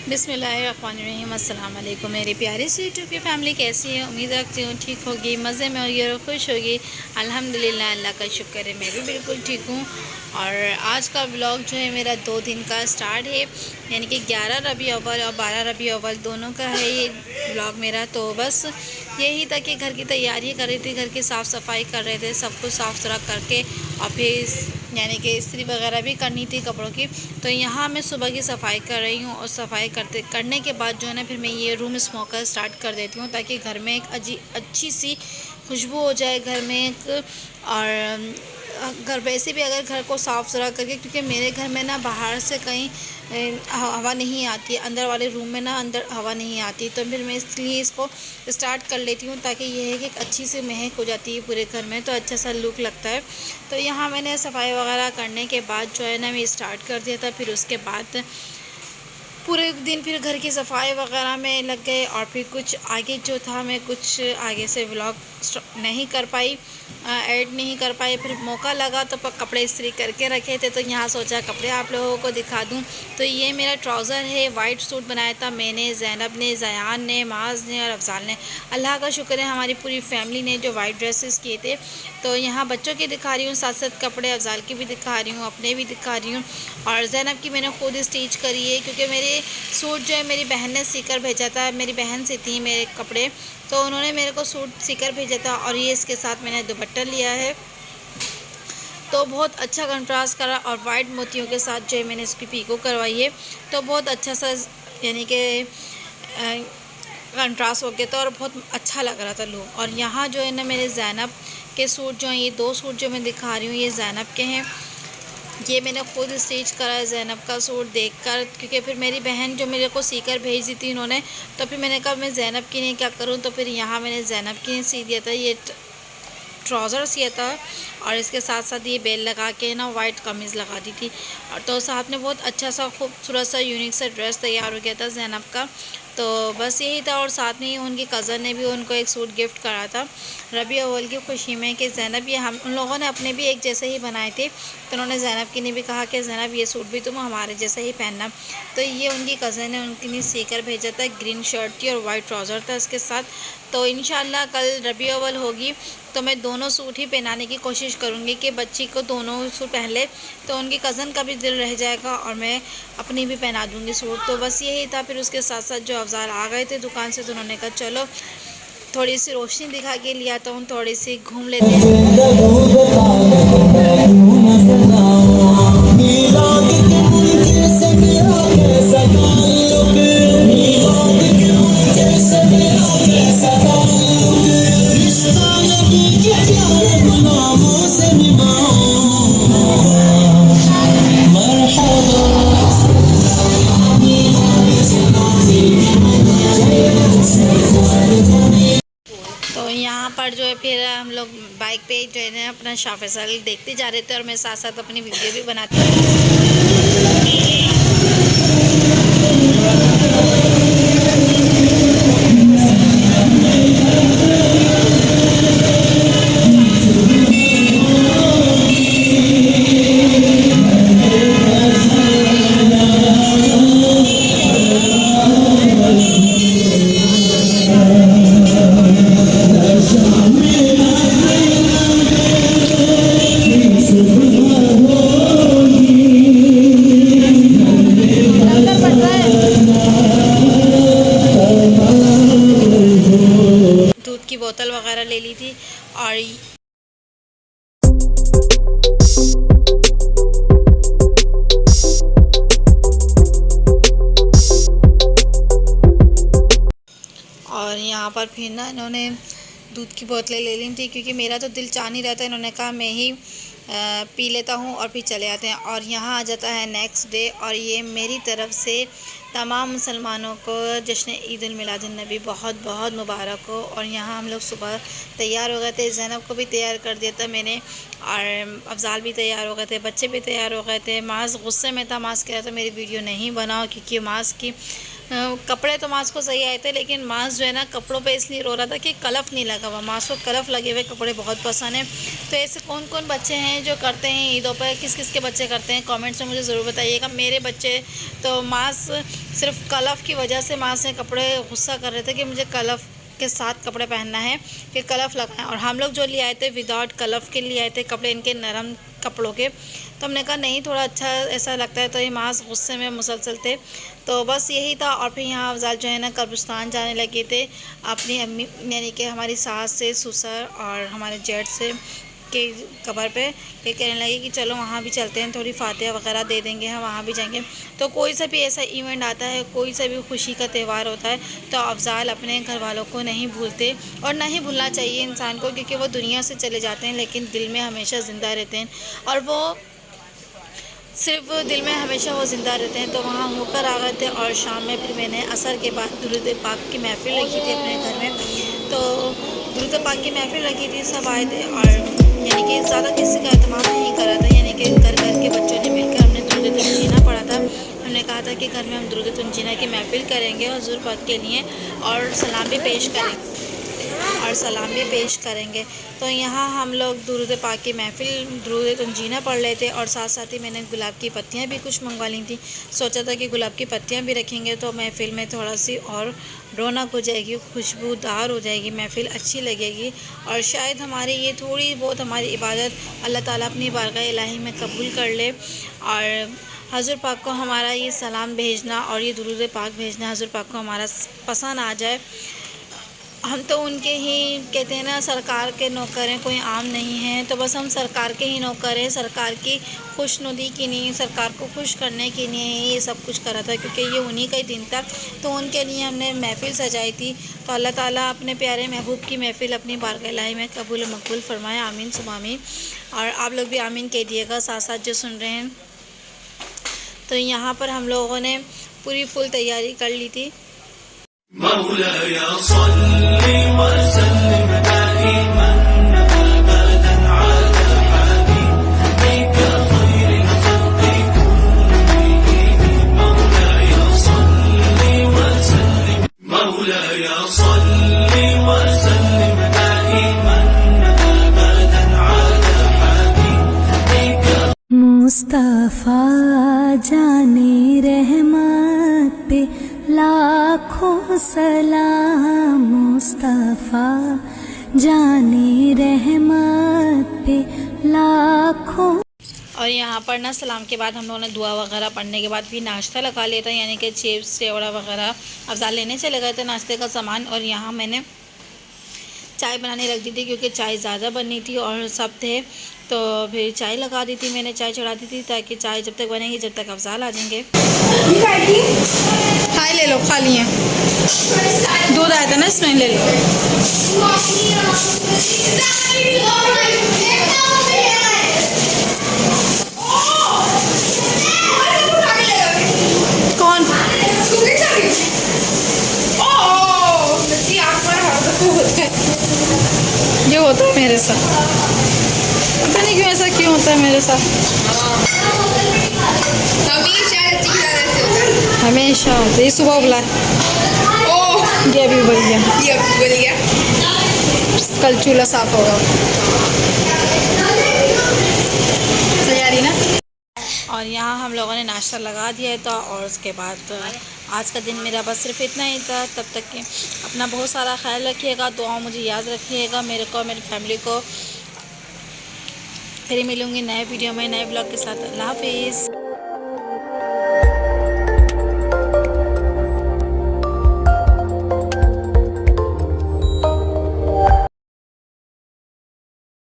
बिस्मिल्लाहिर्रहमानिर्रहीम। अस्सलाम वालेकुम मेरी प्यारी सी यूट्यूब की फ़ैमिली, कैसी है? उम्मीद रखती हूँ ठीक होगी, मज़े में होगी और खुश होगी। अल्हम्दुलिल्लाह, अल्लाह का शुक्र है, मैं भी बिल्कुल ठीक हूँ। और आज का व्लॉग जो है मेरा 2 दिन का स्टार्ट है, यानी कि 11 रबी अव्वल और 12 रबी अव्वल दोनों का है ये व्लॉग मेरा। तो बस यही था कि घर की तैयारी कर रही थी, घर की साफ़ सफाई कर रहे थे, सब कुछ साफ़ सुथरा करके और फिर यानी कि इस्त्री वगैरह भी करनी थी कपड़ों की। तो यहाँ मैं सुबह की सफाई कर रही हूँ और सफाई करने के बाद जो है ना, फिर मैं ये रूम स्मोकर स्टार्ट कर देती हूँ, ताकि घर में एक अच्छी सी खुशबू हो जाए घर में एक। और घर वैसे भी अगर घर को साफ़ सुथरा करके, क्योंकि मेरे घर में ना बाहर से कहीं हवा नहीं आती है, अंदर वाले रूम में ना अंदर हवा नहीं आती, तो फिर मैं इसलिए इसको स्टार्ट कर लेती हूँ, ताकि ये है कि एक अच्छी सी महक हो जाती है पूरे घर में, तो अच्छा सा लुक लगता है। तो यहाँ मैंने सफाई वगैरह करने के बाद जो है ना, मैं स्टार्ट कर दिया था। फिर उसके बाद पूरे दिन फिर घर की सफाई वगैरह में लग गए, और फिर कुछ आगे जो था, मैं कुछ आगे से व्लॉग नहीं कर पाई, ऐड नहीं कर पाई। फिर मौका लगा तो कपड़े इस्त्री करके रखे थे, तो यहाँ सोचा कपड़े आप लोगों को दिखा दूँ। तो ये मेरा ट्राउज़र है, वाइट सूट बनाया था मैंने, ज़ैनब ने, ज़यान ने, माज ने और अफजाल ने। अल्लाह का शुक्र है, हमारी पूरी फैमिली ने जो वाइट ड्रेसेस किए थे। तो यहाँ बच्चों के दिखा रही हूँ, साथ साथ कपड़े अफजाल की भी दिखा रही हूँ, अपने भी दिखा रही हूँ। और ज़ैनब की मैंने खुद स्टिच करी है, क्योंकि मेरे सूट जो है मेरी बहन ने सीकर भेजा था। मेरी बहन सीती है मेरे कपड़े, तो उन्होंने मेरे को सूट सीकर भेजा था। और ये इसके साथ मैंने दुपट्टा लिया है, तो बहुत अच्छा कंट्रास्ट करा। और वाइट मोतियों के साथ जो है मैंने इसकी पीको करवाई है, तो बहुत अच्छा सा यानी कि कंट्रास्ट हो गया था और बहुत अच्छा लग रहा था लुक। और यहाँ जो है ना, मेरे ज़ैनब के सूट जो हैं, ये 2 सूट जो मैं दिखा रही हूँ, ये ज़ैनब के हैं। ये मैंने खुद स्टिच करा है ज़ैनब का सूट देखकर, क्योंकि फिर मेरी बहन जो मेरे को सीकर भेज दी थी उन्होंने, तो फिर मैंने कहा मैं ज़ैनब की नहीं क्या करूँ, तो फिर यहाँ मैंने ज़ैनब की सी दिया था। ये ट्राउज़र सिया था, और इसके साथ साथ ये बेल लगा के ना वाइट कमीज़ लगा दी थी। और तो साथ में बहुत अच्छा सा खूबसूरत सा यूनिक सा ड्रेस तैयार हो गया था ज़ैनब का। तो बस यही था। और साथ में ही उनकी कज़न ने भी उनको एक सूट गिफ्ट करा था रबी अव्वल की खुशी में, कि ज़ैनब ये हम उन लोगों ने अपने भी एक जैसे ही बनाए थे, तो उन्होंने ज़ैनब की ने भी कहा कि ज़ैनब ये सूट भी तुम हमारे जैसे ही पहनना। तो ये उनकी कज़न ने उनके लिए सीकर भेजा था, ग्रीन शर्ट थी और वाइट ट्राउज़र था इसके साथ। तो इंशाल्लाह कल रबी अव्वल होगी, तो मैं दोनों सूट ही पहनाने की कोशिश करूँगी कि बच्ची को दोनों सूट पहन ले, तो उनकी कज़न का भी दिल रह जाएगा और मैं अपनी भी पहना दूँगी सूट। तो बस यही था। फिर उसके साथ साथ जो अफज़ाल आ गए थे दुकान से, तो उन्होंने कहा चलो थोड़ी सी रोशनी दिखा के लिया, तो हम थोड़ी सी घूम लेते हैं। तो यहाँ पर जो है फिर हम लोग बाइक पे जो है ना अपना शाह फैसल देखते जा रहे थे, और मैं साथ साथ अपनी वीडियो भी बनाती दूध की बोतल वगैरह ले ली थी। और यहाँ पर फिर ना इन्होंने दूध की बोतलें ले ली थी, क्योंकि मेरा तो दिल चाह नहीं रहता। इन्होंने कहा मैं ही पी लेता हूँ और फिर चले आते हैं। और यहाँ आ जाता है नेक्स्ट डे, और ये मेरी तरफ़ से तमाम मुसलमानों को जश्न ईद उल मिलादुन नबी बहुत बहुत मुबारक हो। और यहाँ हम लोग सुबह तैयार हो गए थे, ज़ैनब को भी तैयार कर दिया था मैंने, और अफज़ाल भी तैयार हो गए थे, बच्चे भी तैयार हो गए थे। माज़ गुस्से में था, माज़ कह रहा था मेरी वीडियो नहीं बनाओ, क्योंकि माज़ की कपड़े तो मास को सही आए थे, लेकिन मास जो है ना कपड़ों पे इसलिए रो रहा था कि कलफ नहीं लगा हुआ। मास को कलफ लगे हुए कपड़े बहुत पसंद है। तो ऐसे कौन कौन बच्चे हैं जो करते हैं ईदों पर, किस किस के बच्चे करते हैं, कमेंट्स में मुझे ज़रूर बताइएगा। मेरे बच्चे तो मास सिर्फ कलफ की वजह से मास से कपड़े गुस्सा कर रहे थे कि मुझे कलफ के साथ कपड़े पहनना है कि कलफ लगाएं। और हम लोग जो ले आए थे विदाउट कलफ के लिए आए थे कपड़े, इनके नरम कपड़ों के। तो हमने कहा नहीं, थोड़ा अच्छा ऐसा लगता है। तो ये मास गुस्से में मुसलसल थे। तो बस यही था। और फिर यहाँ अफजाल जो है ना कब्रिस्तान जाने लगे थे अपनी अम्मी यानी कि हमारी सास से, ससुर और हमारे जेठ से के कब्र पे। ये कहने लगे कि चलो वहाँ भी चलते हैं, थोड़ी फातिहा वगैरह दे देंगे, हम वहाँ भी जाएंगे। तो कोई सा भी ऐसा इवेंट आता है, कोई सा भी खुशी का त्यौहार होता है, तो अफजाल अपने घर वालों को नहीं भूलते और ना ही भूलना चाहिए इंसान को, क्योंकि वो दुनिया से चले जाते हैं लेकिन दिल में हमेशा ज़िंदा रहते हैं। और वो सिर्फ दिल में हमेशा वो ज़िंदा रहते हैं। तो वहाँ होकर आ गए थे। और शाम में फिर मैंने असर के बाद दुरूद पाक की महफ़िल रखी थी अपने घर में। तो दुरूद पाक की महफ़िल रखी थी, सब आए थे। और यानी कि ज़्यादा किसी का एहतमाम नहीं करा था, यानी कि घर घर के बच्चों ने मिलकर हमने दुरूद तंजीना पढ़ा था। हमने कहा था कि घर में हम दुरूद तंजीना की महफ़िल करेंगे हुज़ूर पाक के लिए, और सलाम भी पेश करेंगे। तो यहाँ हम लोग दुरूद पाक की महफ़िल दुरूद तंजीना पढ़ रहे थे। और साथ साथ ही मैंने गुलाब की पत्तियाँ भी कुछ मंगवा ली थी। सोचा था कि गुलाब की पत्तियाँ भी रखेंगे तो महफ़िल में थोड़ा सी और रौनक हो जाएगी, खुशबूदार हो जाएगी, महफ़िल अच्छी लगेगी। और शायद हमारी ये थोड़ी बहुत हमारी इबादत अल्लाह ताला अपनी बारगाह इलाही में कबूल कर ले, और हज़ूर पाक को हमारा ये सलाम भेजना और ये दुरूद पाक भेजना हज़ूर पाक को हमारा पसंद आ जाए। हम तो उनके ही कहते हैं ना, सरकार के नौकर हैं, कोई आम नहीं है। तो बस हम सरकार के ही नौकर हैं, सरकार की खुशनुदी के लिए, सरकार को खुश करने के लिए ये सब कुछ करा था, क्योंकि ये उन्हीं का ही दिन था। तो उनके लिए हमने महफ़िल सजाई थी। तो अल्लाह ताला अपने प्यारे महबूब की महफ़िल अपनी बारगाह इलाही में कबूल मकबूल फरमाए। आमीन सुम्मा आमीन। और आप लोग भी आमीन कह दिएगा साथ साथ जो सुन रहे हैं। तो यहाँ पर हम लोगों ने पूरी फुल तैयारी कर ली थी। मौलाय सल्लि व सल्लिम दाइमन अबदन अला हबीबिका खैरिल खल्qi कुल्लिहिम। मौलाय सल्लि व सल्लिम दाइमन अबदन अला हबीबिका। मुस्तफ़ा जाने रहमत पे लाखों सलाम, मुस्तफ़ा जाने रहमत पे लाखों। और यहाँ पर ना सलाम के बाद हम लोगों ने दुआ वगैरह पढ़ने के बाद भी नाश्ता लगा लिया था, यानी कि चिप्स सेवड़ा वगैरह अफजाल लेने चले गए थे नाश्ते का सामान। और यहाँ मैंने चाय बनाने रख दी थी, क्योंकि चाय ज़्यादा बननी थी और सब थे। तो फिर चाय लगा दी थी मैंने, चाय चढ़ा दी थी, ताकि चाय जब तक बनेगी जब तक अफजाल आ जाएंगे। खाई ले लो, खा लिए, दूध आया था ना इसमें, ले लो। कौन ये होता है मेरे साथ, पता नहीं क्यों ऐसा क्यों होता है मेरे साथ। हमेशा होता है। ये सुबह उबला है, ये अभी उबल गया, कल चूल्हा साफ होगा। तैयारी ना। और यहाँ हम लोगों ने नाश्ता लगा दिया था। और उसके बाद आज का दिन मेरा बस सिर्फ इतना ही था। तब तक कि अपना बहुत सारा ख्याल रखिएगा, दुआ मुझे याद रखिएगा, मेरे को, मेरी फैमिली को। फिर मिलूँगी नए वीडियो में नए ब्लॉग के साथ। अल्लाह हाफिज़।